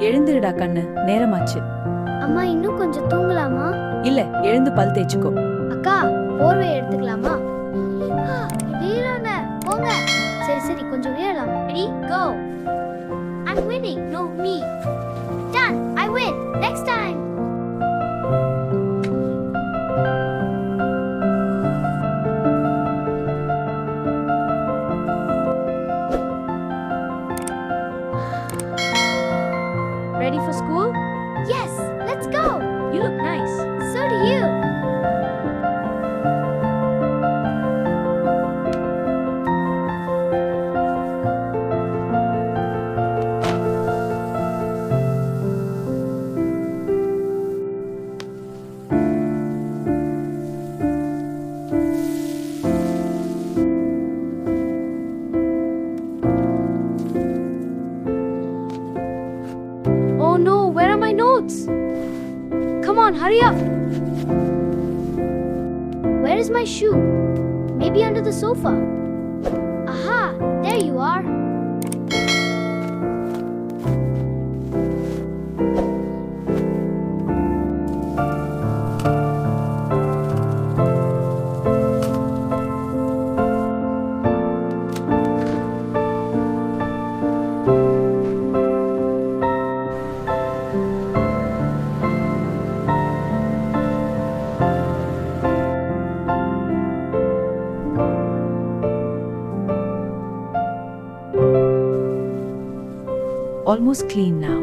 எழுந்திருடா கண்ணு, நேரமாச்சு. அம்மா இன்னும் கொஞ்சம் தூங்கலாமா? இல்ல, எழுந்து பல் தேய்ச்சுக்கோ. அக்கா, போர்வை எடுத்துக்கலாமா? வீரான போங்க. சரி சரி, கொஞ்சம் வீரலாம். Ready go. I'm winning, no me. Done, I win. Next time. Ready for school? Yes, let's go. You look nice. So do you. Oh no, where are my notes? Come on, hurry up. Where is my shoe? Maybe under the sofa. Aha, there you are. Almost clean now.